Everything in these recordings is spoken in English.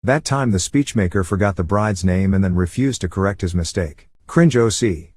That time the speechmaker forgot the bride's name and then refused to correct his mistake. Cringe OC.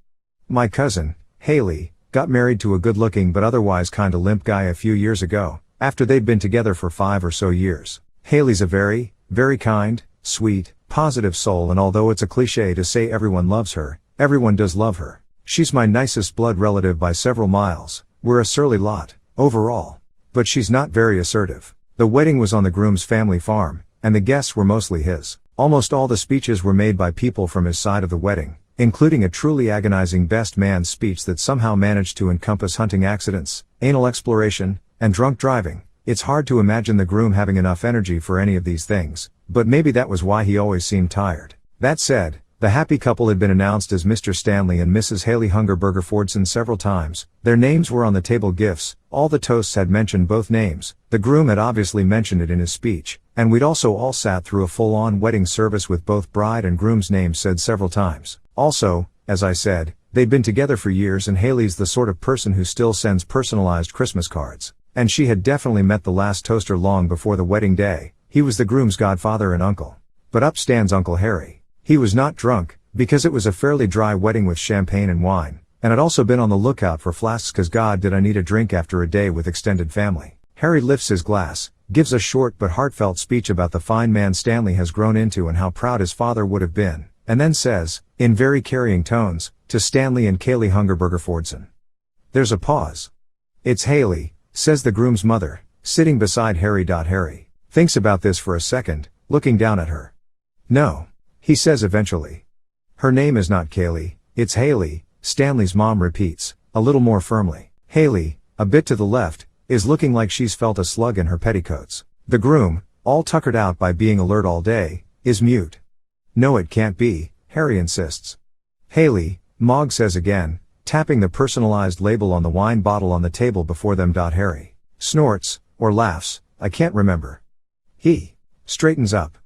My cousin, Haley, got married to a good-looking but otherwise kinda limp guy a few years ago, after they'd been together for 5 or so years. Haley's a very, very kind, sweet, positive soul, and although it's a cliché to say everyone loves her, everyone does love her. She's my nicest blood relative by several miles. We're a surly lot, overall. But she's not very assertive. The wedding was on the groom's family farm, and the guests were mostly his. Almost all the speeches were made by people from his side of the wedding, including a truly agonizing best man's speech that somehow managed to encompass hunting accidents, anal exploration, and drunk driving. It's hard to imagine the groom having enough energy for any of these things, but maybe that was why he always seemed tired. That said, the happy couple had been announced as Mr. Stanley and Mrs. Haley Hungerberger Fordson several times. Their names were on the table gifts, all the toasts had mentioned both names, the groom had obviously mentioned it in his speech, and we'd also all sat through a full-on wedding service with both bride and groom's names said several times. Also, as I said, they'd been together for years and Haley's the sort of person who still sends personalized Christmas cards. And she had definitely met the last toaster long before the wedding day. He was the groom's godfather and uncle. But up stands Uncle Harry. He was not drunk, because it was a fairly dry wedding with champagne and wine, and I'd also been on the lookout for flasks cause God did I need a drink after a day with extended family. Harry lifts his glass, gives a short but heartfelt speech about the fine man Stanley has grown into and how proud his father would have been, and then says, in very carrying tones, to Stanley and Kaylee Hungerberger Fordson. There's a pause. It's Haley, says the groom's mother, sitting beside Harry. Harry thinks about this for a second, looking down at her. No, he says eventually. Her name is not Kaylee, it's Haley, Stanley's mom repeats, a little more firmly. Haley, a bit to the left, is looking like she's felt a slug in her petticoats. The groom, all tuckered out by being alert all day, is mute. No, it can't be, Harry insists. Haley, Mog says again, tapping the personalized label on the wine bottle on the table before them. Harry snorts, or laughs, I can't remember. He straightens up.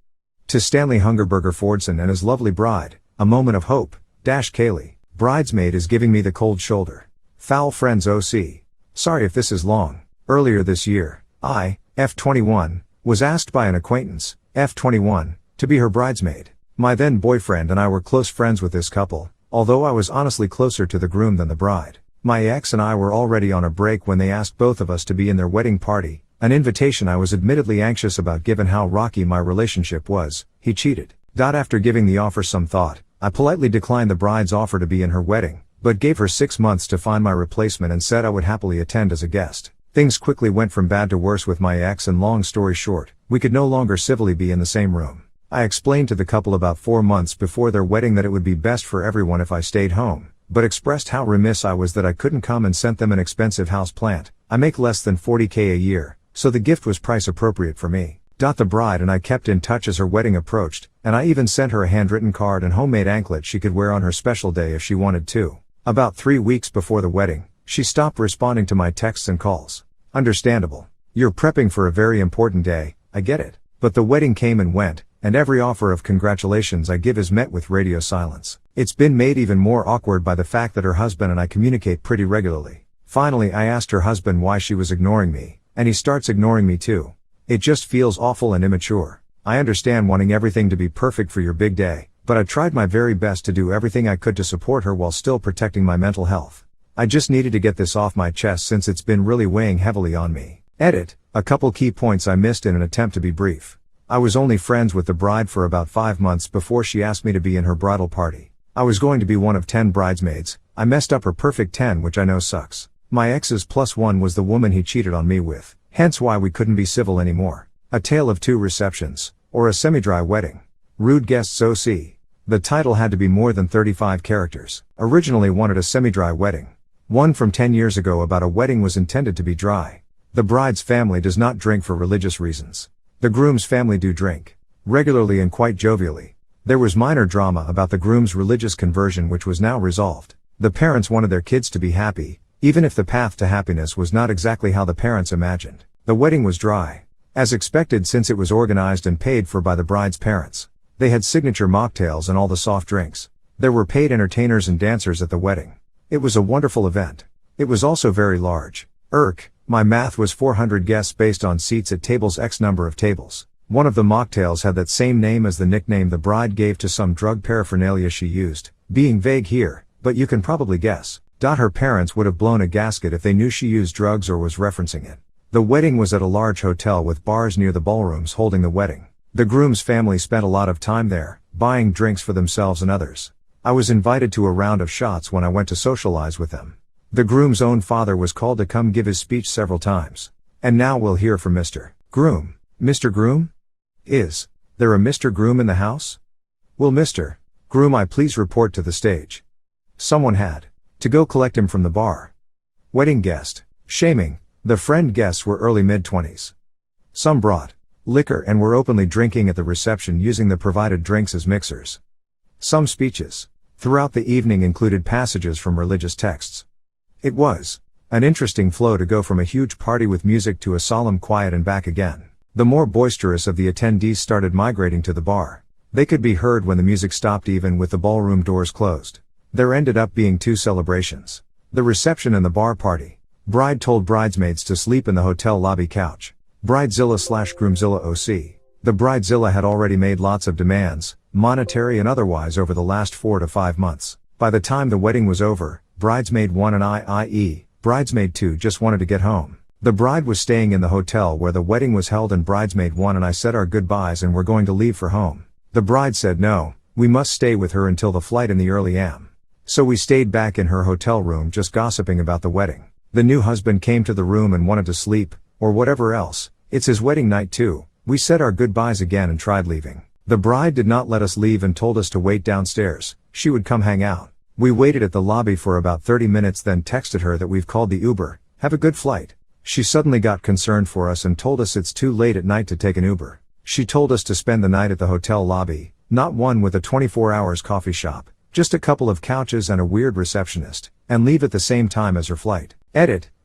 To Stanley Hungerberger Fordson and his lovely bride, a moment of hope, Kaylee, bridesmaid is giving me the cold shoulder. Foul friends OC. Sorry if this is long. Earlier this year, I, F21, was asked by an acquaintance, F21, to be her bridesmaid. My then boyfriend and I were close friends with this couple, although I was honestly closer to the groom than the bride. My ex and I were already on a break when they asked both of us to be in their wedding party, an invitation I was admittedly anxious about given how rocky my relationship was. He cheated. After giving the offer some thought, I politely declined the bride's offer to be in her wedding, but gave her 6 months to find my replacement and said I would happily attend as a guest. Things quickly went from bad to worse with my ex, and long story short, we could no longer civilly be in the same room. I explained to the couple about 4 months before their wedding that it would be best for everyone if I stayed home, but expressed how remiss I was that I couldn't come, and sent them an expensive house plant. I make less than $40K a year, so the gift was price appropriate for me. The bride and I kept in touch as her wedding approached, and I even sent her a handwritten card and homemade anklet she could wear on her special day if she wanted to. About 3 weeks before the wedding, she stopped responding to my texts and calls. Understandable. You're prepping for a very important day, I get it. But the wedding came and went, and every offer of congratulations I give is met with radio silence. It's been made even more awkward by the fact that her husband and I communicate pretty regularly. Finally, I asked her husband why she was ignoring me, and he starts ignoring me too. It just feels awful and immature. I understand wanting everything to be perfect for your big day, but I tried my very best to do everything I could to support her while still protecting my mental health. I just needed to get this off my chest since it's been really weighing heavily on me. Edit, a couple key points I missed in an attempt to be brief. I was only friends with the bride for about 5 months before she asked me to be in her bridal party. I was going to be one of 10 bridesmaids. I messed up her perfect 10, which I know sucks. My ex's +1 was the woman he cheated on me with, hence why we couldn't be civil anymore. A tale of 2 receptions, or a semi-dry wedding. Rude guests OC. The title had to be more than 35 characters. Originally wanted a semi-dry wedding. One from 10 years ago about a wedding was intended to be dry. The bride's family does not drink for religious reasons. The groom's family do drink. Regularly and quite jovially. There was minor drama about the groom's religious conversion which was now resolved. The parents wanted their kids to be happy, even if the path to happiness was not exactly how the parents imagined. The wedding was dry. As expected, since it was organized and paid for by the bride's parents. They had signature mocktails and all the soft drinks. There were paid entertainers and dancers at the wedding. It was a wonderful event. It was also very large. My math was 400 guests based on seats at tables x number of tables. One of the mocktails had that same name as the nickname the bride gave to some drug paraphernalia she used, being vague here, but you can probably guess. Her parents would have blown a gasket if they knew she used drugs or was referencing it. The wedding was at a large hotel with bars near the ballrooms holding the wedding. The groom's family spent a lot of time there, buying drinks for themselves and others. I was invited to a round of shots when I went to socialize with them. The groom's own father was called to come give his speech several times. And now we'll hear from Mr. Groom. Mr. Groom? Is there a Mr. Groom in the house? Will Mr. Groom I please report to the stage? Someone had to go collect him from the bar. Wedding guest. Shaming. The friend guests were early mid-20s. Some brought liquor and were openly drinking at the reception using the provided drinks as mixers. Some speeches throughout the evening included passages from religious texts. It was an interesting flow to go from a huge party with music to a solemn quiet and back again. The more boisterous of the attendees started migrating to the bar. They could be heard when the music stopped even with the ballroom doors closed. There ended up being two celebrations. The reception and the bar party. Bride told bridesmaids to sleep in the hotel lobby couch. Bridezilla/Groomzilla OC. The Bridezilla had already made lots of demands, monetary and otherwise, over the last 4 to 5 months. By the time the wedding was over, Bridesmaid 1 and i.e., Bridesmaid 2 just wanted to get home. The bride was staying in the hotel where the wedding was held and Bridesmaid 1 and I said our goodbyes and were going to leave for home. The bride said no, we must stay with her until the flight in the early am. So we stayed back in her hotel room just gossiping about the wedding. The new husband came to the room and wanted to sleep, or whatever else. It's his wedding night too. We said our goodbyes again and tried leaving. The bride did not let us leave and told us to wait downstairs. She would come hang out. We waited at the lobby for about 30 minutes then texted her that we've called the Uber. Have a good flight. She suddenly got concerned for us and told us it's too late at night to take an Uber. She told us to spend the night at the hotel lobby, not one with a 24 hours coffee shop, just a couple of couches and a weird receptionist, and leave at the same time as her flight.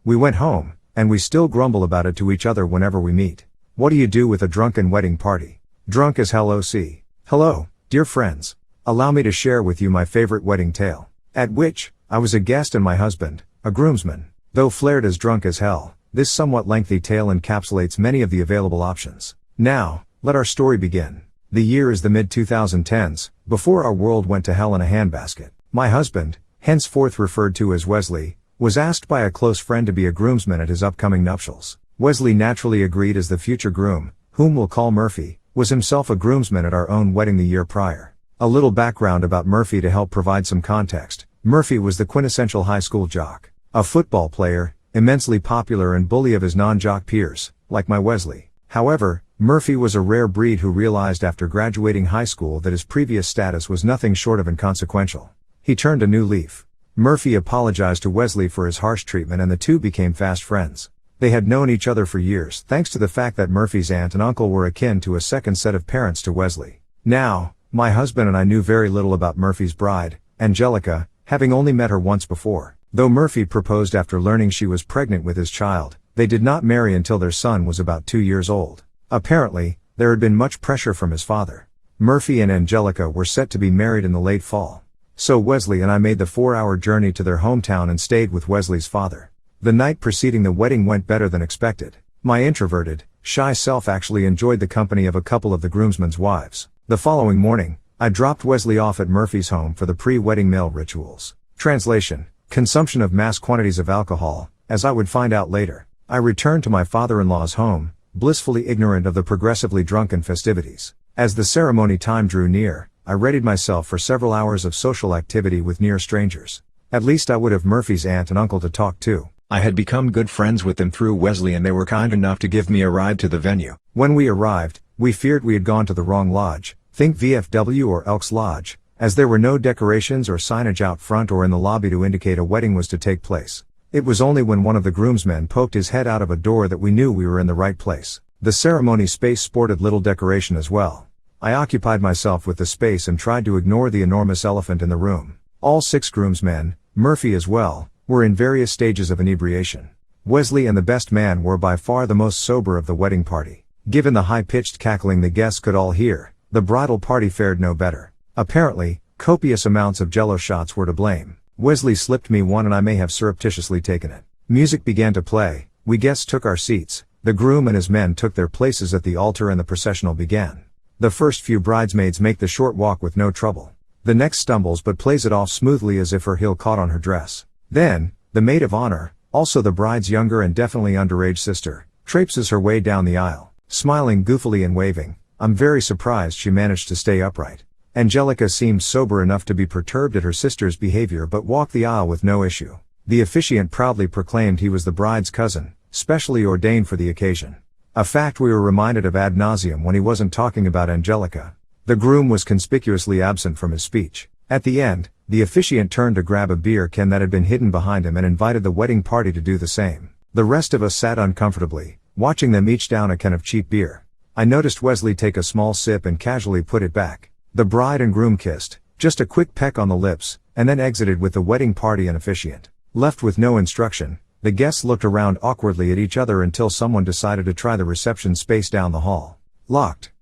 We went home, and we still grumble about it to each other whenever we meet. What do you do with a drunken wedding party? Drunk as hell OC. Hello, dear friends. Allow me to share with you my favorite wedding tale, at which I was a guest and my husband, a groomsman. Though flared as drunk as hell, this somewhat lengthy tale encapsulates many of the available options. Now, let our story begin. The year is the mid-2010s, before our world went to hell in a handbasket. My husband, henceforth referred to as Wesley, was asked by a close friend to be a groomsman at his upcoming nuptials. Wesley naturally agreed as the future groom, whom we'll call Murphy, was himself a groomsman at our own wedding the year prior. A little background about Murphy to help provide some context. Murphy was the quintessential high school jock. A football player, immensely popular and bully of his non-jock peers, like my Wesley. However, Murphy was a rare breed who realized after graduating high school that his previous status was nothing short of inconsequential. He turned a new leaf. Murphy apologized to Wesley for his harsh treatment and the two became fast friends. They had known each other for years thanks to the fact that Murphy's aunt and uncle were akin to a second set of parents to Wesley. Now, my husband and I knew very little about Murphy's bride, Angelica, having only met her once before. Though Murphy proposed after learning she was pregnant with his child, they did not marry until their son was about 2 years old. Apparently, there had been much pressure from his father. Murphy and Angelica were set to be married in the late fall. So Wesley and I made the 4-hour journey to their hometown and stayed with Wesley's father. The night preceding the wedding went better than expected. My introverted, shy self actually enjoyed the company of a couple of the groomsmen's wives. The following morning, I dropped Wesley off at Murphy's home for the pre-wedding male rituals. Translation: consumption of mass quantities of alcohol, as I would find out later. I returned to my father-in-law's home, blissfully ignorant of the progressively drunken festivities. As the ceremony time drew near, I readied myself for several hours of social activity with near strangers. At least I would have Murphy's aunt and uncle to talk to. I had become good friends with them through Wesley and they were kind enough to give me a ride to the venue. When we arrived, we feared we had gone to the wrong lodge, think VFW or Elks Lodge, as there were no decorations or signage out front or in the lobby to indicate a wedding was to take place. It was only when one of the groomsmen poked his head out of a door that we knew we were in the right place. The ceremony space sported little decoration as well. I occupied myself with the space and tried to ignore the enormous elephant in the room. All 6 groomsmen, Murphy as well, were in various stages of inebriation. Wesley and the best man were by far the most sober of the wedding party. Given the high-pitched cackling the guests could all hear, the bridal party fared no better. Apparently, copious amounts of Jello shots were to blame. Wesley slipped me one and I may have surreptitiously taken it. Music began to play, we guests took our seats, The groom and his men took their places at the altar and the processional began. The first few bridesmaids make the short walk with no trouble. The next stumbles but plays it off smoothly as if her heel caught on her dress. Then, the maid of honor, also the bride's younger and definitely underage sister, traipses her way down the aisle, smiling goofily and waving. I'm very surprised she managed to stay upright. Angelica seemed sober enough to be perturbed at her sister's behavior but walked the aisle with no issue. The officiant proudly proclaimed he was the bride's cousin, specially ordained for the occasion. A fact we were reminded of ad nauseum when he wasn't talking about Angelica. The groom was conspicuously absent from his speech. At the end, the officiant turned to grab a beer can that had been hidden behind him and invited the wedding party to do the same. The rest of us sat uncomfortably, watching them each down a can of cheap beer. I noticed Wesley take a small sip and casually put it back. The bride and groom kissed, just a quick peck on the lips, and then exited with the wedding party and officiant. Left with no instruction, the guests looked around awkwardly at each other until someone decided to try the reception space down the hall. Locked.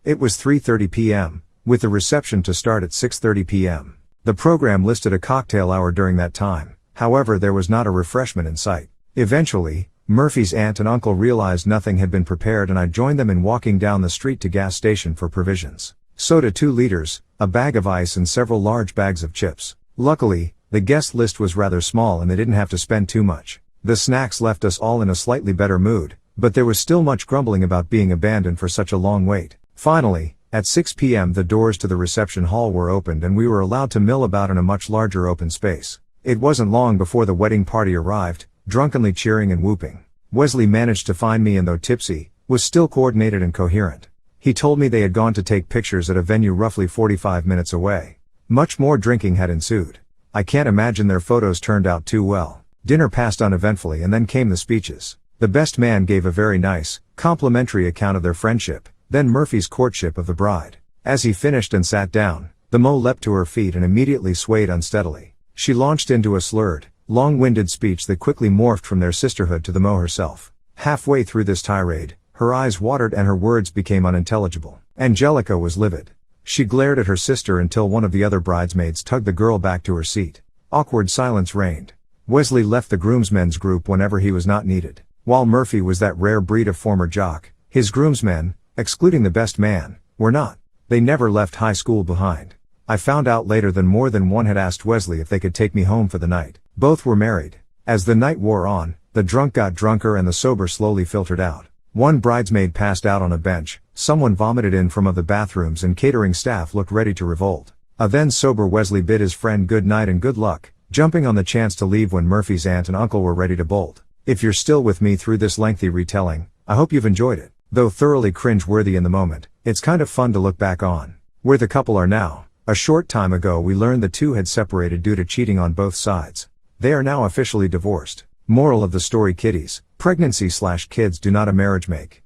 It was 3:30 p.m., with the reception to start at 6:30 p.m. The program listed a cocktail hour during that time, however there was not a refreshment in sight. Eventually, Murphy's aunt and uncle realized nothing had been prepared and I joined them in walking down the street to gas station for provisions. Soda 2 liters, a bag of ice and several large bags of chips. Luckily, the guest list was rather small and they didn't have to spend too much. The snacks left us all in a slightly better mood, but there was still much grumbling about being abandoned for such a long wait. Finally, at 6 p.m. the doors to the reception hall were opened and we were allowed to mill about in a much larger open space. It wasn't long before the wedding party arrived, drunkenly cheering and whooping. Wesley managed to find me and though tipsy, was still coordinated and coherent. He told me they had gone to take pictures at a venue roughly 45 minutes away. Much more drinking had ensued. I can't imagine their photos turned out too well. Dinner passed uneventfully and then came the speeches. The best man gave a very nice, complimentary account of their friendship, then Murphy's courtship of the bride. As he finished and sat down, the Mo leapt to her feet and immediately swayed unsteadily. She launched into a slurred, long-winded speech that quickly morphed from their sisterhood to the Mo herself. Halfway through this tirade, her eyes watered and her words became unintelligible. Angelica was livid. She glared at her sister until one of the other bridesmaids tugged the girl back to her seat. Awkward silence reigned. Wesley left the groomsmen's group whenever he was not needed. While Murphy was that rare breed of former jock, his groomsmen, excluding the best man, were not. They never left high school behind. I found out later that more than one had asked Wesley if they could take me home for the night. Both were married. As the night wore on, the drunk got drunker and the sober slowly filtered out. One bridesmaid passed out on a bench, someone vomited in from of the bathrooms and catering staff looked ready to revolt. A then sober Wesley bid his friend good night and good luck, jumping on the chance to leave when Murphy's aunt and uncle were ready to bolt. If you're still with me through this lengthy retelling, I hope you've enjoyed it. Though thoroughly cringe-worthy in the moment, it's kind of fun to look back on. Where the couple are now. A short time ago we learned the two had separated due to cheating on both sides. They are now officially divorced. Moral of the story kiddies, pregnancy/kids do not a marriage make.